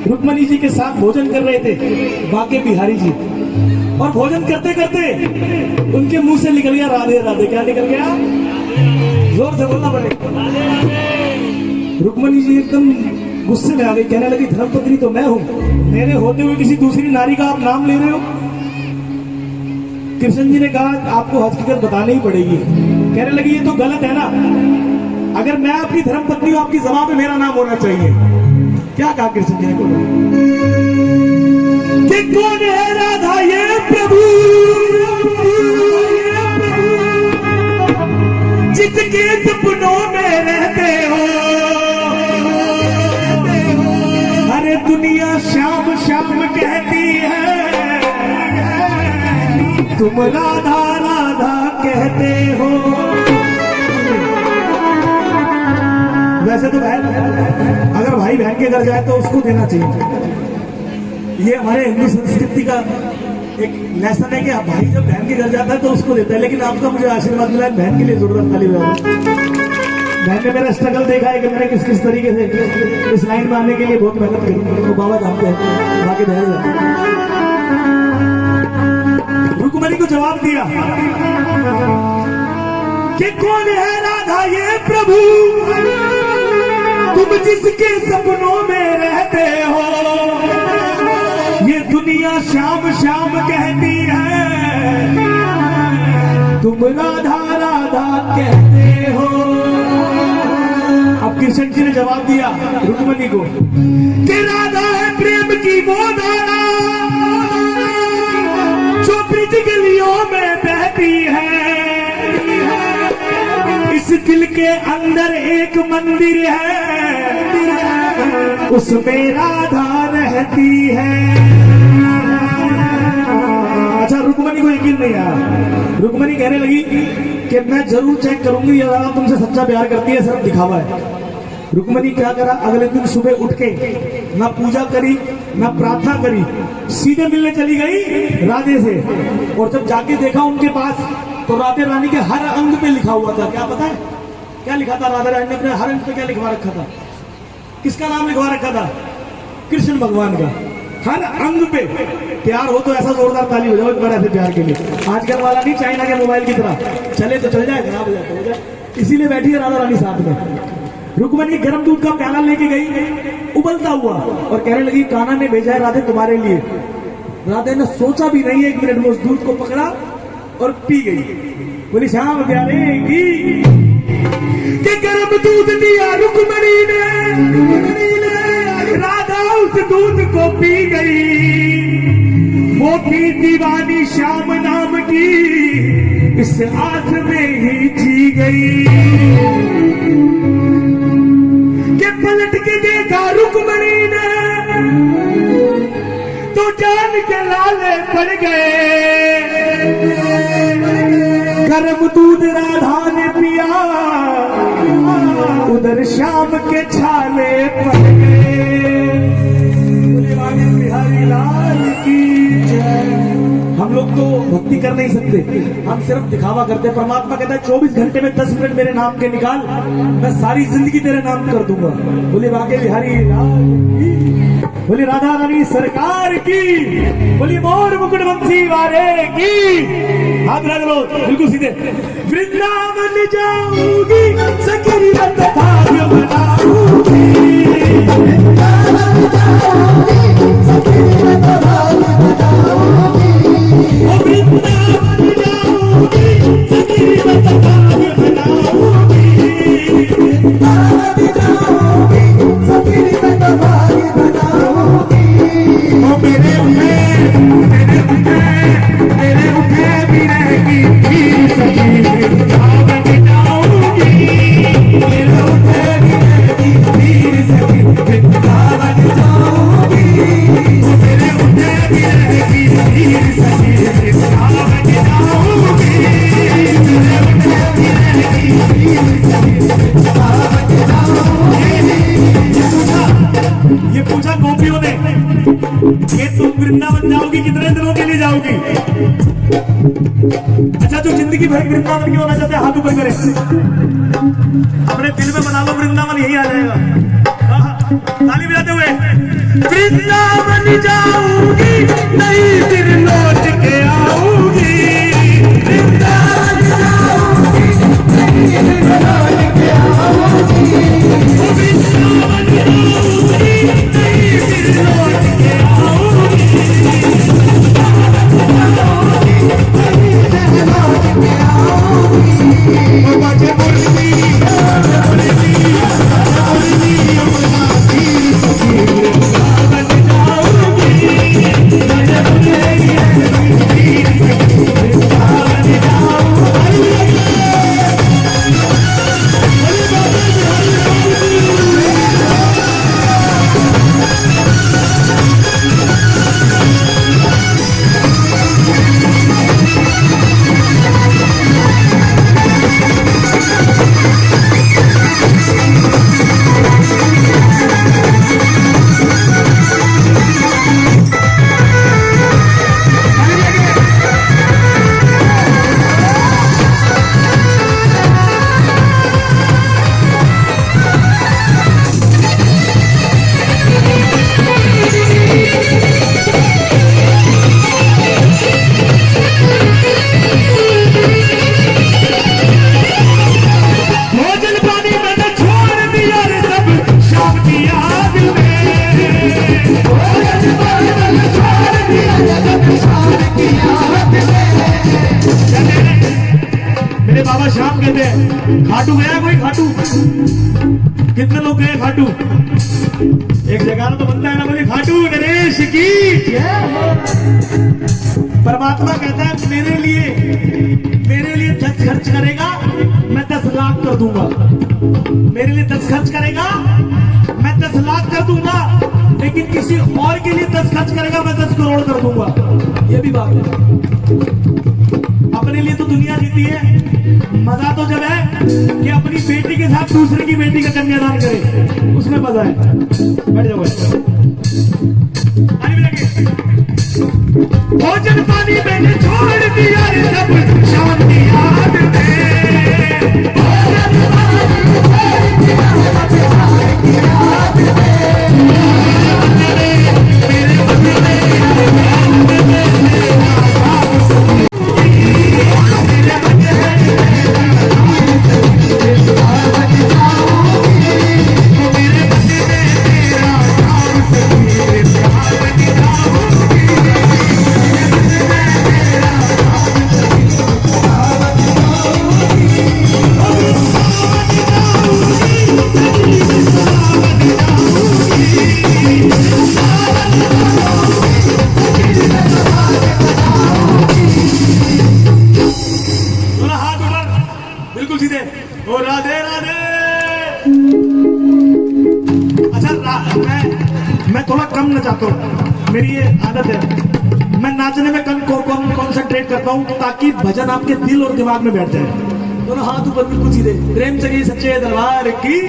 रुक्मणी जी के साथ भोजन कर रहे थे बाके बिहारी जी, और भोजन करते करते उनके मुंह से निकल गया राधे राधे। क्या निकल गया? जोर से बोलना पड़ेगा। रुक्मणी जी एकदम गुस्से में आ गई, कहने लगी धर्मपत्नी तो मैं हूं, मेरे होते हुए किसी दूसरी नारी का आप नाम ले रहे हो। कृष्ण जी ने कहा आपको हकीकत बतानी ही पड़ेगी। कहने लगी ये तो गलत है ना, अगर मैं आपकी धर्मपत्नी हूं आपकी जबान में मेरा नाम होना चाहिए। क्या कहा कृष्ण जी ने? कि कौन है राधा ये प्रभु जिसके सपनों में रहते हो, अरे दुनिया श्याम श्याम कहती है, तुम राधा राधा कहते हो। वैसे तो बहन अगर भाई बहन के घर जाए तो उसको देना चाहिए, ये हमारे हिंदू संस्कृति का एक लेसन है कि भाई जब बहन के घर जाता है तो उसको देता है। लेकिन आपका मुझे आशीर्वाद मिला है, बहन के लिए जरूरत ताली बजाओ। बहन ने मेरा स्ट्रगल देखा है कि मैंने किस किस तरीके से इस लाइन में आने के लिए बहुत मेहनत करी, तो बाबा जानते हैं बाकी बहन जाए। रुक्मणी को जवाब दिया कि कौन है राधा ये प्रभु तुम जिसके सपनों में रहते हो, ये दुनिया श्याम श्याम कहती है, तुम राधा राधा कहते हो। अब कृष्ण जी ने जवाब दिया रुक्मणी को कि राधा है प्रेम की वो धारा जो ब्रिज गलियों में बहती है, इस दिल के अंदर एक मंदिर है, उसमें राधा रहती है। अच्छा, रुक्मणी को यकीन नहीं आया। रुक्मणी कहने लगी कि मैं जरूर चेक करूंगी ये राधा तुमसे सच्चा प्यार करती है, सिर्फ दिखावा है। रुक्मणी क्या करा, अगले दिन सुबह उठ के ना पूजा करी ना प्रार्थना करी, सीधे मिलने चली गई राधे से। और जब जाके देखा उनके पास तो राधे रानी के हर अंग पे लिखा हुआ था। क्या पता है क्या लिखा था? राधा रानी ने अपने हर अंग पे क्या लिखवा रखा था? किसका नाम लिखवा रखा था? कृष्ण भगवान का। हर अंग पे प्यार हो तो ऐसा जोरदार ताली हो जाओ एक बार ऐसे प्यार के लिए। आजकल वाला नहीं, चाइना के मोबाइल की तरह चले तो चल जाए, खराब हो जाए हो जाए। इसीलिए बैठी है राधा रानी साथ में। रुक्मणी गर्म दूध का प्याला लेके गई उबलता हुआ और कहने लगी कान्हा ने भेजा है राधे तुम्हारे लिए। राधे ने सोचा भी नहीं, 1 मिनट में उस दूध को पकड़ा और पी गई। बोली श्याम प्यारे की कि गर्म दूध दिया रुक्मणी ने, राधा उस दूध को पी गई। वो थी दीवानी श्याम नाम की, इस आस में ही जी गई। कि पलट के देखा रुक्मणी ने तो जान के लाले पड़ गए। गर्म दूध राधा ने पिया, उधर श्याम के छाले पड़ गए। बिहारी लाल की जय। हम लोग तो भक्ति कर नहीं सकते, हम सिर्फ दिखावा करते। परमात्मा कहता है 24 घंटे में 10 मिनट मेरे नाम के निकाल, मैं सारी जिंदगी तेरे नाम कर दूंगा। बोले बाके बिहारी लाल की, बोली राधा रानी सरकार की, बोली मोर मुकुट बंसी वाले की। हाथ रख लो बिल्कुल सीधे। वृंदावन जाऊंगी सखी रत भाग्य बनाऊंगी, वृंदावन जाऊंगी सखी रत भाग्य बनाऊंगी, वृंदावन जाऊंगी सखी रत भाग्य बनाऊंगी, वृंदावन जाऊंगी सखी रत भाग्य बनाऊंगी। ओ मेरे उठे भी रहेगी पीर सखी वृंदावन जाऊंगी, मेरे उठे भी रहेगी पीर सखी वृंदावन जाऊंगी, मेरे उठे भी रहेगी पीर सखी वृंदावन जाऊंगी, मेरे उठे भी रहेगी पीर सखी वृंदावन जाऊंगी। ये पूछा गोपियों ने ये तुम वृंदावन जाओगी कितने दिनों के लिए जाओगी? अच्छा, जो जिंदगी भर वृंदावन की होना चाहते हैं हाथ ऊपर करें, अपने दिल में बना लो वृंदावन यही आ जाएगा। ताली बजाते हुए वृंदावन जाऊंगी नहीं फिर लौट के आऊंगी वृंदावन जाऊंगी नहीं फिर लौट के आऊंगी वृंदावन जाऊंगी नहीं फिर लौट के आऊंगी मुझे मुरली मेरे बाबा श्याम कहते हैं खाटू गया कोई खाटू कितने लोग गए खाटू एक जगह तो बनता है ना बोले खाटू नरेश की परमात्मा कहता है मेरे लिए 10 खर्च करेगा मैं 10 लाख कर दूंगा मेरे लिए 10 खर्च करेगा मैं 10 लाख कर दूंगा लेकिन किसी और के लिए 10 खर्च करेगा मैं 10 करोड़ कर दूंगा ये भी बात है अपने लिए तो दुनिया जीती है मजा तो जब है कि अपनी बेटी के साथ दूसरे की बेटी का कन्यादान करे उसमें मजा है बैठ जाओ भोजन पानी मैंने छोड़ दिया रे सब शांति याद में मैं थोड़ा कम नचाता हूँ मेरी ये आदत है मैं नाचने में कम कॉन्सेंट्रेट करता हूँ ताकि भजन आपके दिल और दिमाग में बैठ जाए दोनों हाथ ऊपर बिल्कुल सीधे प्रेम से सच्चे दरबार की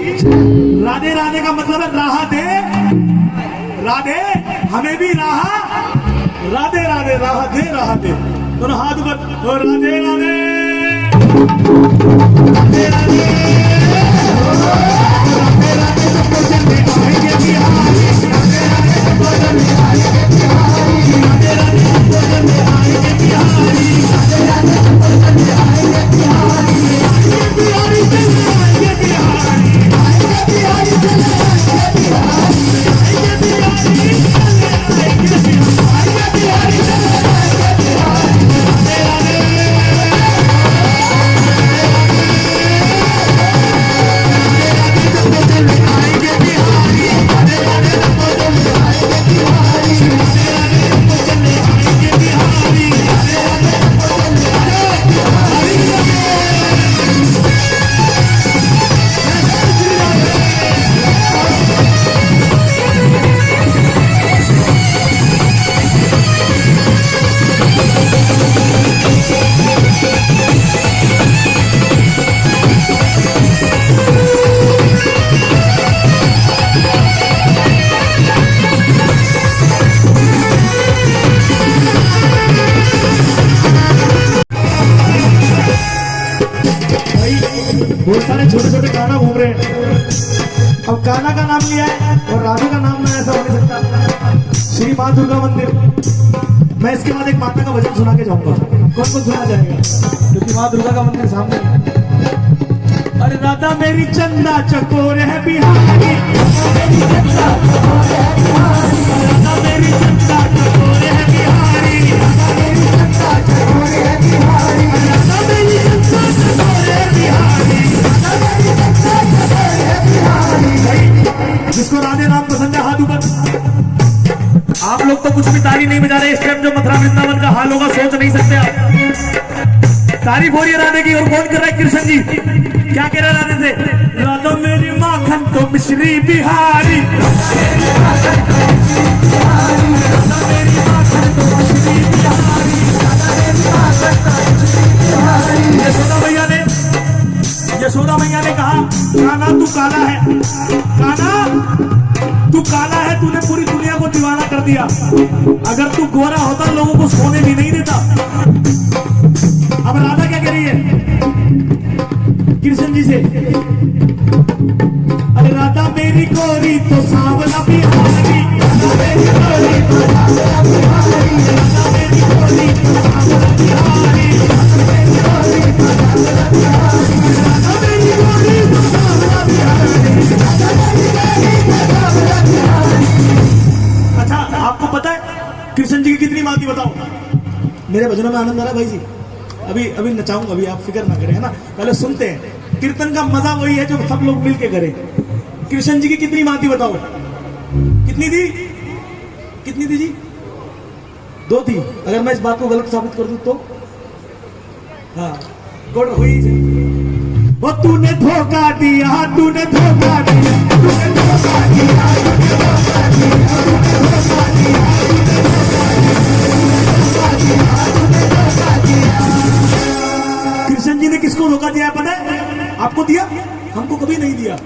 राधे राधे का मतलब है राह दे राधे हमें भी राह राधे राधे राह दे दोनों हाथ ऊपर और राधे राधे राधे राधे कान्हा का नाम लिया है और राधा का नाम ना, ऐसा हो नहीं सकता। श्री माँ दुर्गा मंदिर। मैं इसके बाद एक माता का भजन सुना के जाऊंगा। कौन कौन सुना जाएगा? क्योंकि माँ दुर्गा का मंदिर सामने है। अरे राधा मेरी चंदा चकोर है बिहारी, राधा मेरी चंदा चकोर है बिहारी, राधा मेरी चंदा चकोर है बिहारी, राधा मेरी चंदा चकोर है बिहारी, राधा मेरी चंदा चकोर है बिहारी, राधा मेरी चंदा चकोर है बिहारी। जिसको राधे नाम पसंद है हाथ ऊपर। आप लोग तो कुछ भी ताली नहीं बजा रहे इस टाइम। जो मथुरा वृंदावन का हाल होगा सोच नहीं सकते आप। तारीफ हो रही है राधे की। और कौन कर रहा है? कृष्ण जी। क्या कह रहा है राधे से? राधा मेरी माखन तो मिश्री बिहारी, राधा मेरी माखन तो मिश्री बिहारी, राधा मेरी माखन तो मिश्री बिहारी, राधा मेरी माखन तो मिश्री बिहारी। यशोदा मैया ने कहा, कान्हा तू काला है, कान्हा तू काला है, तूने पूरी दुनिया को दीवाना कर दिया। अगर तू गोरा होता लोगों को सोने भी नहीं देता। अब राधा क्या कह रही है कृष्ण जी से? अरे राधा मेरी गोरी तो सांवला बिहारी, राधा मेरी गोरी तो सांवला बिहारी, राधा मेरी गोरी तो सांवला बिहारी, राधा मेरी गोरी तो सांवला बिहारी, राधा मेरी गोरी तो सांवला बिहारी, राधा मेरी गोरी तो सांवला बिहारी। अच्छा, आपको पता है कृष्ण जी की कितनी माती? बताओ। मेरे भजनों में आनंद आ रहा है भाई जी। अभी नचाऊंगा, अभी आप फिक्र ना करें, है ना। पहले सुनते हैं। कीर्तन का मजा वही है जो सब लोग मिलके करें। कृष्ण जी की कितनी माती बताओ? कितनी थी? कितनी थी जी? 2 थी। अगर मैं इस बात को गलत साबित कर दूं तो? हाँ, गुड हुई। वो तूने धोखा दिया, तूने धोखा दिया, तूने धोखा दिया, तूने धोखा दिया, तूने धोखा दिया, तूने धोखा दिया। कृष्ण जी ने किसको धोखा दिया पता है? आपको दिया? हमको कभी नहीं दिया।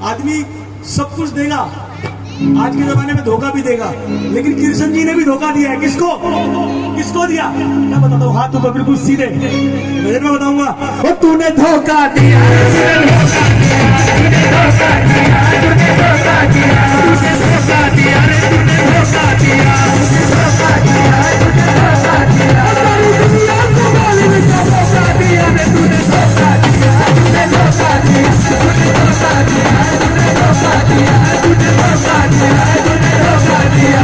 आदमी सब कुछ देगा, आज के जमाने में धोखा भी देगा, लेकिन कृष्ण जी ने भी धोखा दिया है। किसको? किसको दिया? मैं बताता हूँ, हाथ ऊपर बिल्कुल सीधे मैं बताऊंगा। वो तूने धोखा दिया, तूने धोखा दिया, तूने धोखा दिया, तूने धोखा दिया, तूने धोखा दिया, तूने धोखा दिया, तूने धोखा दिया, तूने धोखा दिया, सारी दुनिया को गाली में धोखा दिया, तूने धोखा दिया, तूने धोखा दिया, तूने धोखा दिया, तूने धोखा दिया, तूने धोखा दिया, तूने धोखा दिया।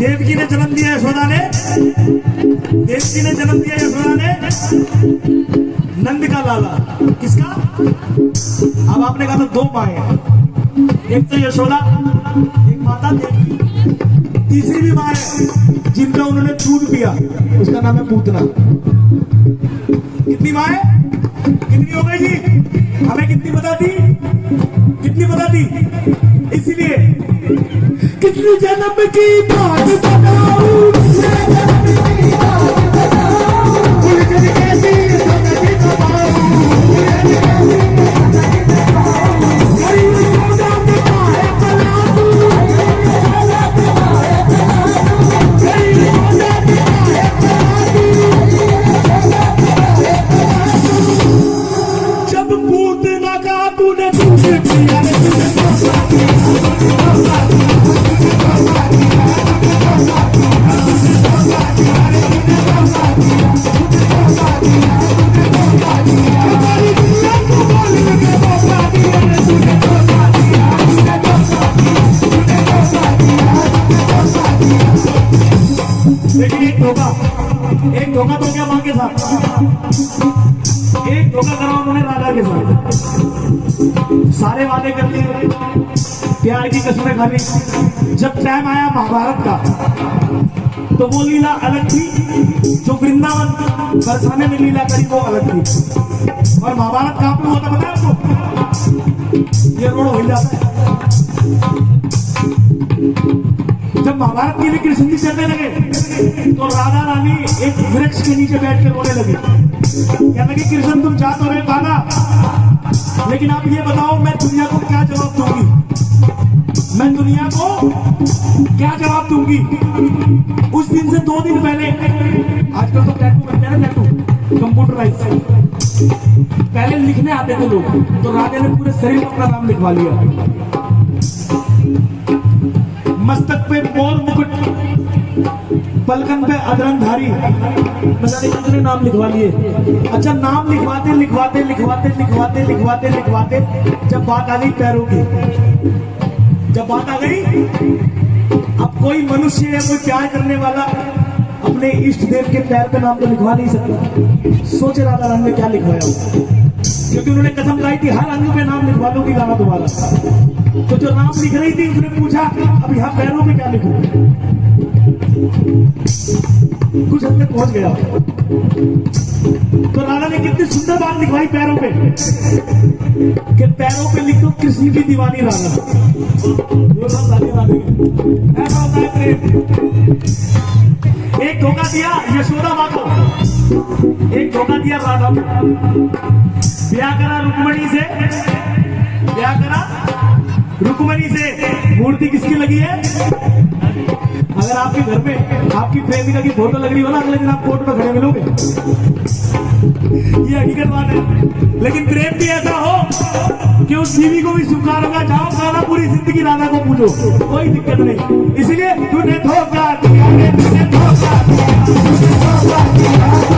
देवकी ने जन्म दिया यशोदा ने, देवकी ने जन्म दिया यशोदा ने नंद का लाला। किसका? अब आपने कहा था 2 माएं हैं, एक तो यशोदा, एक माता देवकी, तीसरी भी मां है जिनका उन्होंने दूध पिया, उसका नाम है पूतना। कितनी मां है? कितनी हो गई जी? हमें कितनी पता थी? कितनी पता थी? इसलिए कितनी जन्म की बात बताऊं, कैसी जिंदगी बताऊं, जब पूतना का तूने दूध पिया, Oh, के साथ, सारे वादे कर लिए, प्यार की कसमें खा ली। जब टाइम आया महाभारत का तो वो लीला अलग थी, जो वृंदावन बरसाने में लीला करी वो अलग थी। और महाभारत कहां पे हुआ था पता है आपको? ये रोड हो जाता है। जब महाभारत के लिए कृष्ण जी चलने लगे तो राधा रानी एक वृक्ष के नीचे बैठ कर रोने लगी। कहने लगी कृष्ण तुम चाह तो रहे पाना, लेकिन आप ये बताओ मैं दुनिया को क्या जवाब दूंगी, मैं दुनिया को क्या जवाब दूंगी। उस दिन से 2 दिन पहले, आजकल तो टैटू बनते हैं ना, टैटू कंप्यूटराइज, पहले लिखने आते थे लोग, तो राधे ने पूरे शरीर में अपना नाम लिखवा लिया। मस्तक पे मोर मुकुट, पलकन पे अदरंगधारी, न जाने कितने नाम लिखवा लिए। अच्छा, नाम लिखवाते लिखवाते लिखवाते लिखवाते लिखवाते लिखवाते जब बात आ गई पैरों की, जब बात आ गई अब कोई मनुष्य या कोई प्यार करने वाला अपने इष्ट देव के पैर पे नाम तो लिखवा नहीं सकता। सोच राधा रानी ने क्या लिखवाया हो, क्योंकि उन्होंने कसम खाई थी हर अंग पे नाम लिखवा दूंगी गाना तुम्हारा। तो जो नाम लिख रही थी उसने पूछा अब यहाँ पैरों पे क्या लिखूं। कुछ हद तक पहुंच गया तो राधा ने कितनी सुंदर बात लिखवाई पैरों पे, कि पैरों पे लिख दो कृष्ण की दीवानी राधा। ऐसा होता है प्रेम। एक धोखा दिया यशोदा माँ को, एक धोखा दिया राधा को। ब्याह करा रुक्मणी से, ब्याह करा रुक्मणी से। मूर्ति किसकी लगी है? अगर आपके घर में आपकी प्रेमिका की फोटो लग रही हो ना, अगले दिन आप कोर्ट में खड़े मिलोगे, ये हकीकत बात है। लेकिन प्रेम भी ऐसा हो कि उस बीवी को भी स्वीकार होगा। जाओ गाना पूरी जिंदगी राधा को पूछो, कोई दिक्कत नहीं। इसलिए तूने धोखा दिया, तूने धोखा दिया, तूने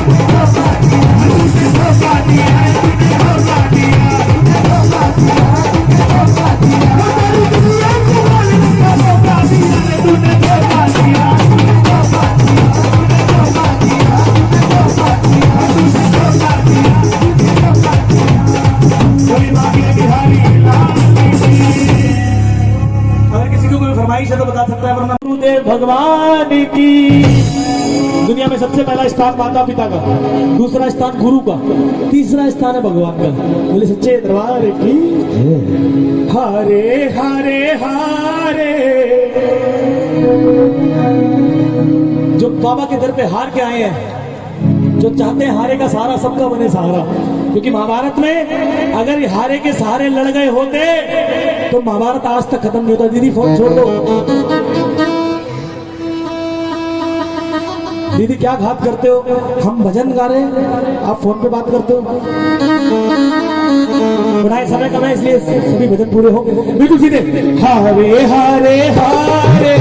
धोखा दिया, तूने धोखा दिया, तूने धोखा दिया, तूने धोखा दिया, तूने धोखा दिया, तूने धोखा दिया, तूने दुनिया को मालूम है धोखा दिया, तूने धोखा दिया, तूने धोखा दिया, तूने धोखा दिया, तूने धोखा दिया, तूने धोखा दिया, तूने धोखा दिया। कोई मांगे बिहारी अगर किसी को कोई फरमाइश है तो बता सकता है, वरना गुरुदेव भगवान की। दुनिया में सबसे पहला स्थान माता पिता का, दूसरा स्थान गुरु का, तीसरा स्थान है भगवान का। बोले सच्चे दरबार की हरे हरे हरे। जो बाबा के दर पे हार के आए हैं, जो चाहते हैं हारे का सहारा सबका बने सहारा, क्योंकि महाभारत में अगर हारे के सहारे लड़ गए होते तो महाभारत आज तक खत्म नहीं होता। दीदी फोन छोड़ दो। दीदी क्या घात करते हो? हम भजन गा रहे हैं, आप फोन पे बात करते हो। बनाए समय कम है इसलिए सभी भजन पूरे हो गए। बिल्कुल सीधे हरे हरे हरे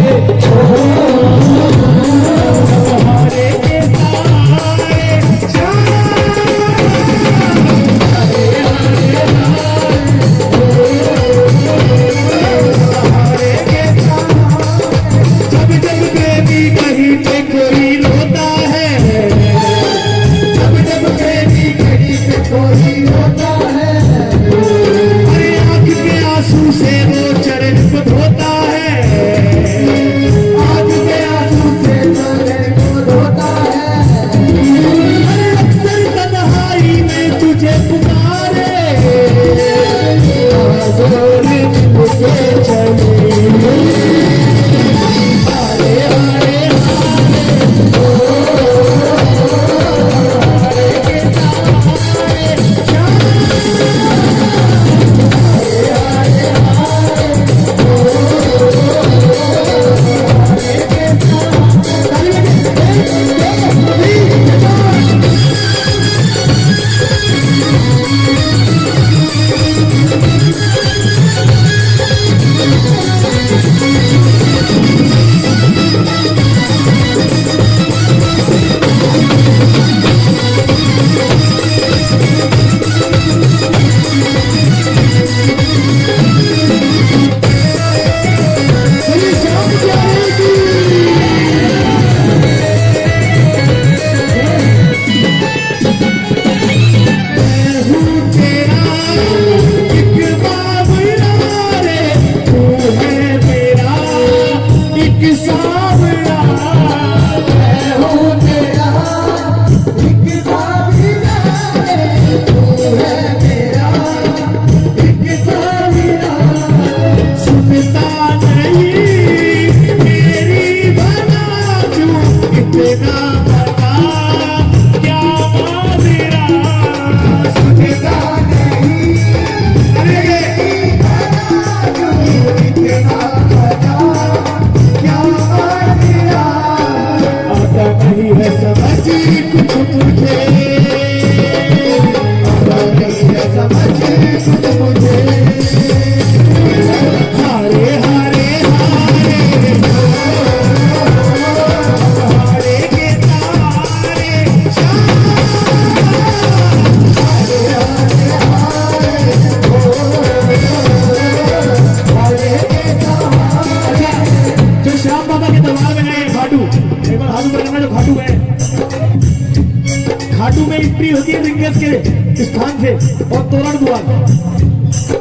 में एंट्री होती है लिंगेश के स्थान से और तोरण द्वार।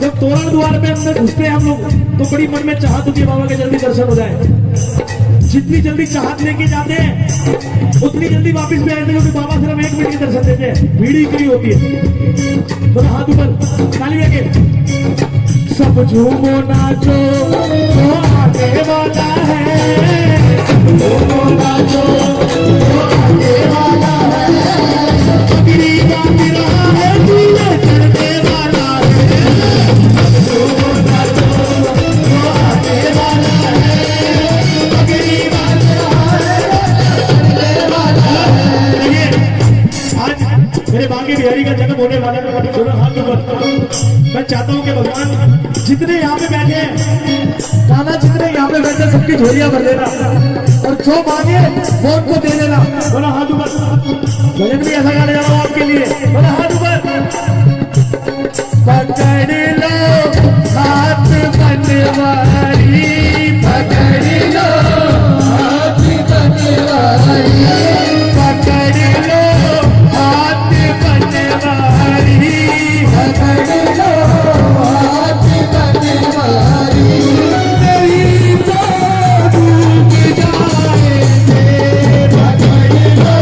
जब तोरण द्वार में अंदर घुसते हैं हम लोग तो बड़ी मन में चाहत होती है बाबा के जल्दी दर्शन हो जाए। जितनी जल्दी चाहत लेके जाते हैं उतनी जल्दी वापस भी आते हैं, क्योंकि बाबा सिर्फ 1 मिनट के दर्शन देते हैं, भीड़ इतनी होती है। तो हाथ ऊपर ताली लेके सब झूमो नाचो वो आने वाला है, सब झूमो नाचो वो आने वाला है, पगड़ी बांध रहा है दूल्हे चढ़ने वाला है, सब झूमो नाचो वो आने वाला है, पगड़ी बांध रहा है चढ़ने वाला है। आज मेरे बांके बिहारी का जन्म होने वाला है, दोनों हाथ ऊपर। मैं चाहता हूं कि भगवान जितने यहाँ पे बैठे हैं, कान्हा जितने यहाँ पे बैठे सबकी झोलियां भर देना और जो मांगे वो उनको दे देना। बोला हाथ ऊपर। भजन भी ऐसा गाने जा रहा हूं आपके लिए। बोला हाथ ऊपर। पकड़ लो हाथ बनवारी, पकड़ लो हाथ बनवारी, पकड़ लो हाथ बनवारी, पकड़ लो हाथ बनवारी, नहीं तो डूब जाएंगे, पकड़ लो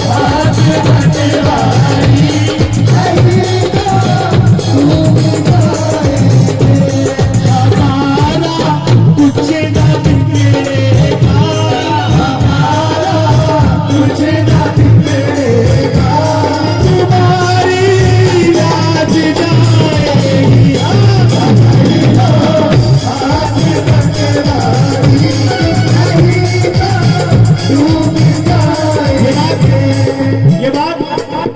हाथ बनवारी, नहीं तो डूब जाएंगे, हमारा कुछ न बिगड़ेगा, हमारा कुछ न बिगड़ेगा, तुम्हारी राज जाएगी, पकड़ लो हाथ बनवारी, नहीं तो डूब जाएंगे। ये बात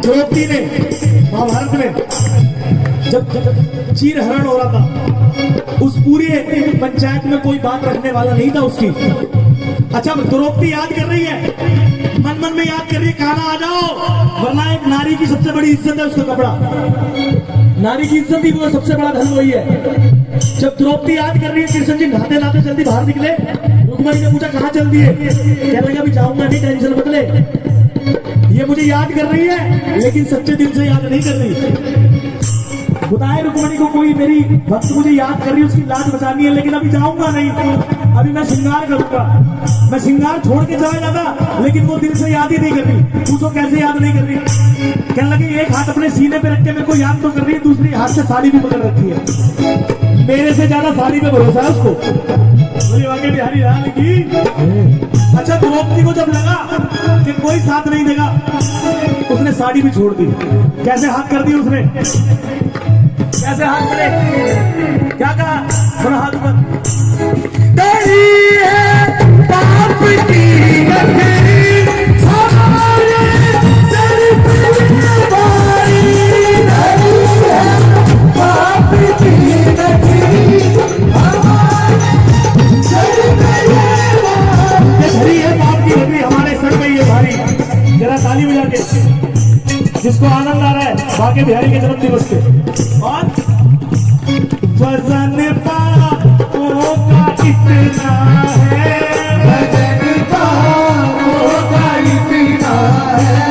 द्रौपदी ने महाभारत में जब चीर हरण हो रहा था, उस पूरे पंचायत में कोई बात रखने वाला नहीं था उसकी। अच्छा द्रौपदी याद कर रही है, मन मन में याद कर रही है कान्हा आ जाओ, वरना एक नारी की सबसे बड़ी इज्जत है उसका कपड़ा, नारी की इज्जत ही वो सबसे बड़ा धन वही है। जब द्रौपदी याद कर रही है, कृष्ण जी नहाते नहाते जल्दी बाहर निकले, रुक्मणी ने पूछा कहाँ चल दिए, कहने लगा अभी जाऊंगा नहीं, टेंशन मत ले, ये मुझे याद कर रही है लेकिन सच्चे दिल से याद नहीं कर रही। बताए रुक्मणी को कोई मेरी भक्त मुझे याद कर रही है, उसकी लाज बचानी है, लेकिन अभी जाऊंगा नहीं, अभी मैं श्रृंगार करूंगा। मैं श्रृंगार छोड़ के चला जाता लेकिन वो दिल से याद ही नहीं कर रही। पूछो कैसे याद नहीं कर रही, कहने लगे एक हाथ अपने सीने पे रख के मेरे को याद तो कर रही है, दूसरी हाथ से साड़ी भी पकड़ रखी है, मेरे से ज्यादा साड़ी पे भरोसा है उसको। बोली वाकई बिहारी लाल की। अच्छा द्रौपदी को जब लगा कि कोई साथ नहीं देगा, उसने साड़ी भी छोड़ दी। कैसे हाथ कर दी उसने, कैसे हाथ करे, क्या कहा, थोड़ा हाथ ऊपर। तेरी है पाप की गठरी, हमारे सर पे भारी, तेरी है पाप की गठरी, हमारे सर पे भारी, है पाप की गठरी हमारे सर पे ये भारी। जरा ताली बजा के जिसको आनंद आ रहा है बांके बिहारी के जन्म दिवस पे। और वजन पापों का इतना है, वजन पापों का इतना है,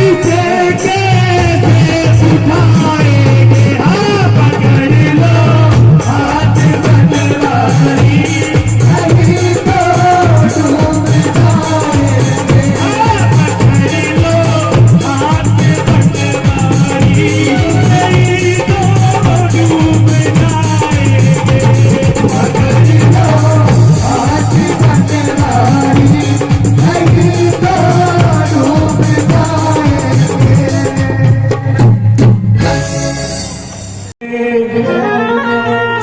इसे कैसे उठाएंगे, हाँ पकड़ लो हाथ बनवारी, नहीं तो डूब जाएंगे, हाँ पकड़ लो हाथ बनवारी, नहीं तो डूब जाएंगे, पकड़ लो हाथ बनवारी, नहीं तो डूब जाएंगे।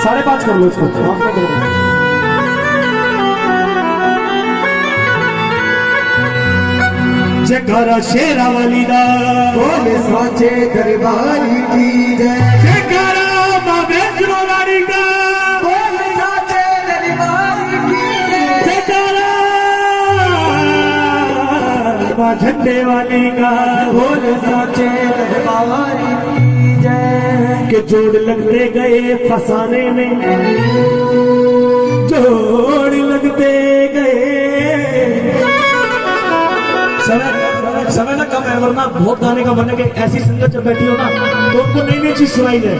5:30 कर लो इसको, माफ कर दो। जयकारा शेरावाली दा, बोले साचे दरबारी की जय, जयकारा मां वैष्णो वाली दा, बोले साचे दरबारी की जय, जयकारा मां झंडे वाली का, बोले साचे दरबारी की जय, के जोड़ लगते गए फसाने में, जोड़ लगते गए। समय ना कम है वरना बहुत गाने का मन है कि ऐसी संगत जब बैठी हो ना तो उनको नई नई चीज सुनाई जाए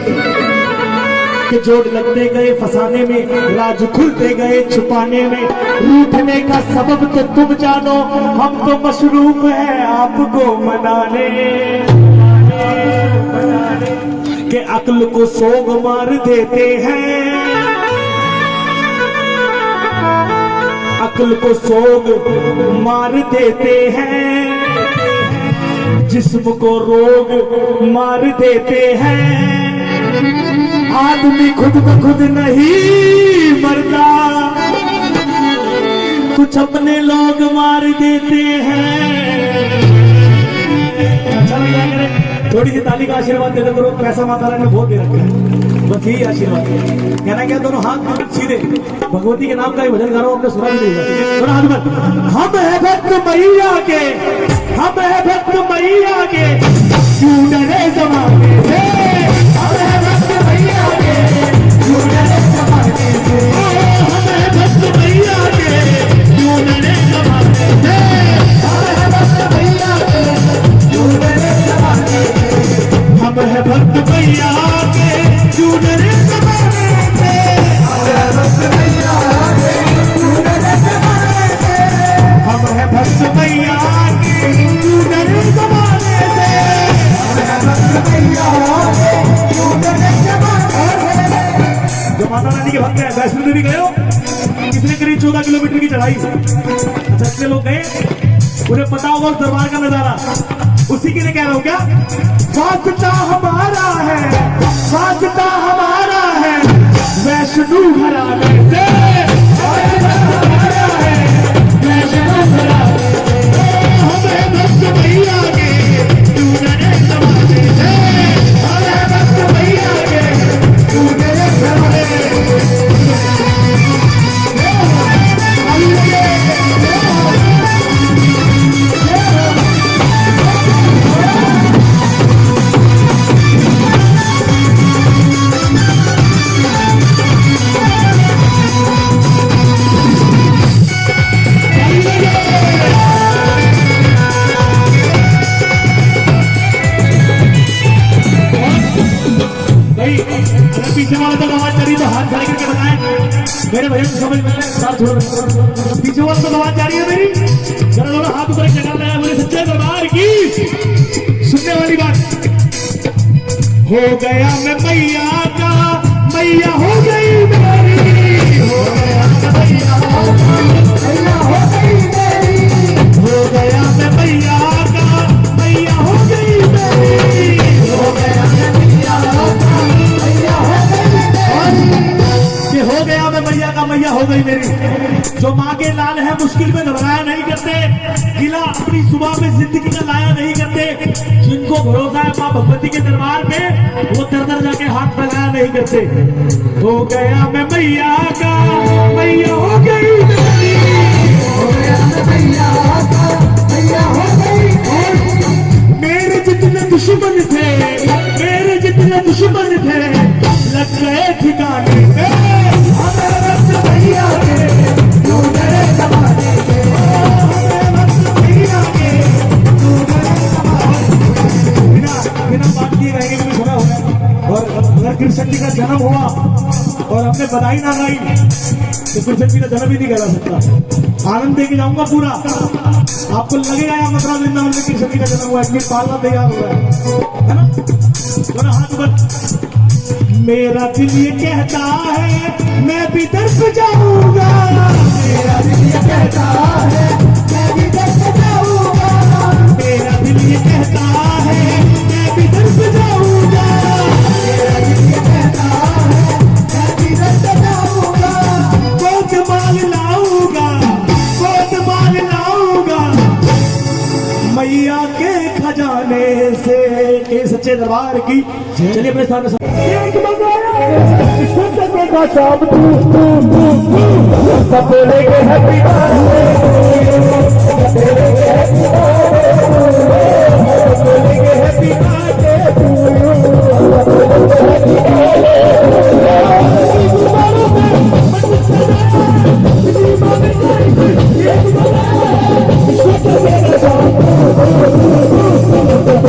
कि जोड़ लगते गए फसाने में, राज खुलते गए छुपाने में, रूठने का सबब तो तुम जानो, हम तो मशरूफ है आपको मनाने कि अक्ल को सोग मार देते हैं, अक्ल को सोग मार देते हैं, जिस्म को रोग मार देते हैं, आदमी खुद ब खुद नहीं मरता, कुछ अपने लोग मार देते हैं। अच्छा लगा करे थोड़ी सी ताली का आशीर्वाद देते करो, पैसा माता रानी ने बहुत दे रखा है, बस यही आशीर्वाद है। कहना क्या, दोनों हाथ सीधे भगवती के नाम का ही भजन करो, अपने सुना भी देगा। दोनों हाथ पर, हम है भक्त मैया के, हम है भक्त मैया के, क्यों डरे जमाने से, हम है भक्त मैया के, क्यों डरे जमाने से, हम है भक्त मैया के, क्यों डरे जमाने से, हम है भक्त मैया के, क्यों डरे जमाने से, हम है भक्त मैया के, क्यों डरे जमाने से, हम है भक्त मैया के, क्यों डरे जमाने से, हम है भक्त मैया के, क्यों डरे जमाने से, हम है भक्त मैया के, क्यों डरे जमाने से। जो माता रानी के भक्त हैं, वैष्णो देवी गए हो, कितने करीब 14 किलोमीटर की चढ़ाई। अच्छा इतने लोग गए, उन्हें पता होगा उस दरबार का नजारा, उसी के लिए कह रहा हूं क्या, वास्ता हमारा है, वास्ता हमारा है, वैष्णो घराने से, वास्ता हमारा है, वैष्णो घराने से, हमें भक्त मैया के, क्यों डरे जमाने से, हमें भक्त मैया के, क्यों डरे जमाने से। अगर पीछे वाला तक आवाज जा रही तो हाथ खड़े करके बताएं, मेरे भैया को समझ में साथ छोड़ो। पीछे वाला तक आवाज जा रही है मेरी, जरा दोनों हाथ ऊपर जगह लगाया, बोले सच्चे दरबार की। सुनने वाली बात, हो गया मैं मैया का, मैया हो गई मेरी, हो गया मैं मैया का, मैया हो गई मेरी, हो गया मैं मैया का, मैया हो गई मेरी, हो गया मैं मैया का, मैया हो गई मेरी, ये हो गया मैं मैया का, मैया हो गई मेरी। जो माँ के लाल है मुश्किल में घबराया नहीं करते, गिला अपनी सुबह में जिंदगी का लाया नहीं करते, जिनको भरोसा है माँ भगवती के दरबार पे, वो दर दर जाके हाथ फैलाया नहीं करते। हो गया मैं मैया का, मैया हो गई मेरी, हो गया मैं मैया का, मैया हो गई। मेरे जितने दुश्मन थे, मेरे जितने दुश्मन थे, लग गए ठिकाने पे, हमें भक्त मैया के, क्यों डरे जमाने से, हमें भक्त मैया के, क्यों डरे जमाने से। बिना बात किए रहेंगे भी सुना होगा। और अगर कृष्ण जी का जन्म हुआ और हमने बधाई ना गाई तो कृष्ण जी का जन्म ही नहीं करा सकता। आनंद दे के जाऊंगा पूरा, आपको लगेगा यहाँ मथुरा वृंदावन में कृष्ण जी का जन्म हुआ, इसलिए पालना तैयार हुआ है ना। दोनों हाथ ऊपर। मेरा दिल ये कहता है मैं भी तरफ जाऊंगा, मेरा दिल ये कहता है मैं भी तरफ जाऊंगा, मेरा दिल ये कहता है मैं भी तरफ जाऊंगा, मेरा दिल ये कहता है मैं भी तरफ जाऊंगा। बहुत माल लाऊंगा, बहुत माल लाऊंगा, मैया के खजाने से। के सच्चे दरबार की। चलिए अपने स्थान में का शाम सपेरे के हैप्पी बर्थडे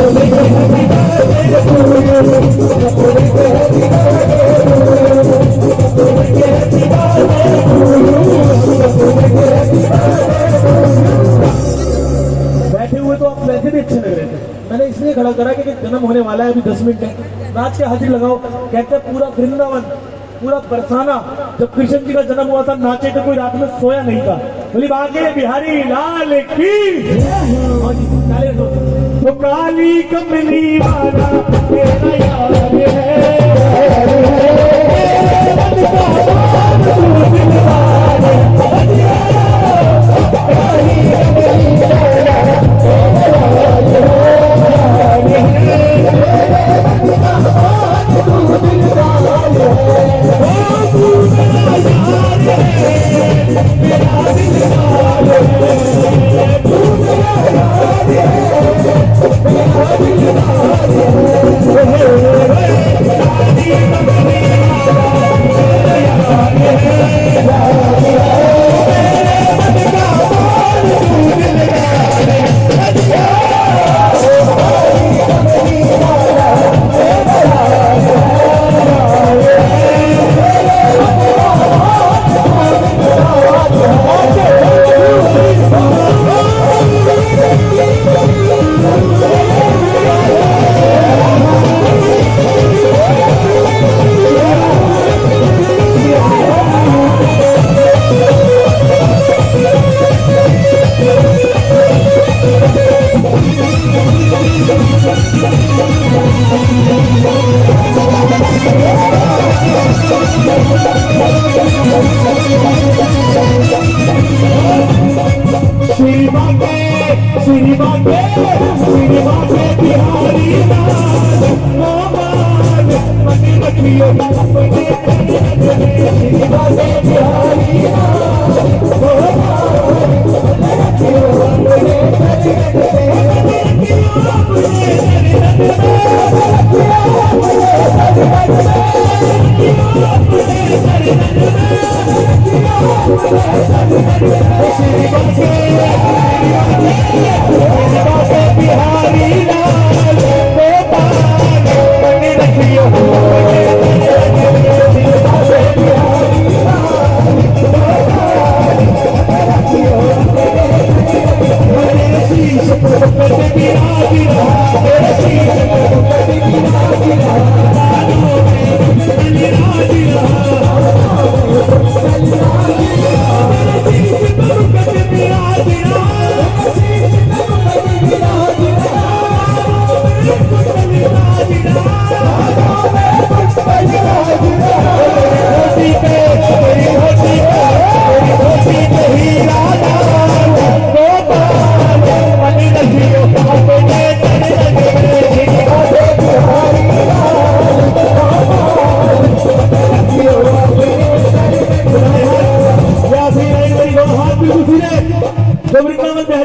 10 मिनट है, नाच के हाजिर लगाओ। कहते हैं पूरा वृंदावन, पूरा बरसाना जब कृष्ण जी का जन्म हुआ था नाचे तो कोई रात में सोया नहीं था। बोली बाके बिहारी लाल की। हाँ जी, तालियां दो। तो काली कमली वाला तेरा यार है,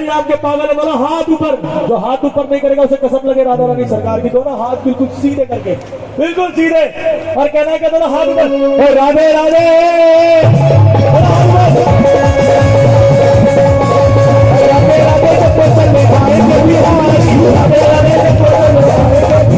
आपके पागल वाला हाथ ऊपर, जो हाथ ऊपर नहीं करेगा उसे कसम लगे राधा रानी सरकार की। दोनों हाथ बिल्कुल सीधे करके, बिल्कुल सीधे, और कहना है कि दोनों हाथ ऊपर, राधे राधे, राधे राधे जब कोसल में खाएंगे बिहारी, राधे राधे जब कोसल में खाएंगे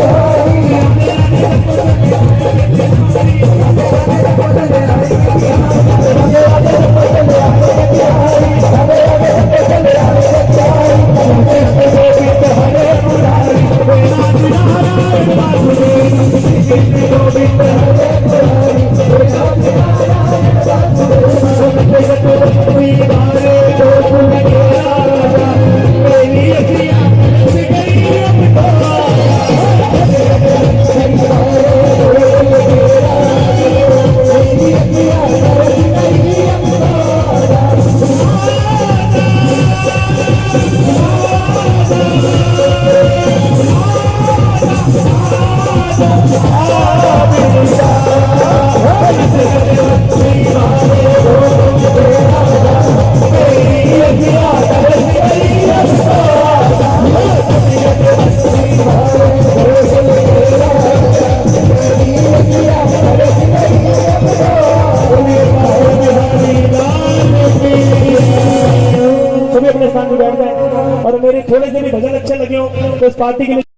और मेरे थोड़े से भी भजन अच्छे लगे हो तो इस पार्टी के लिए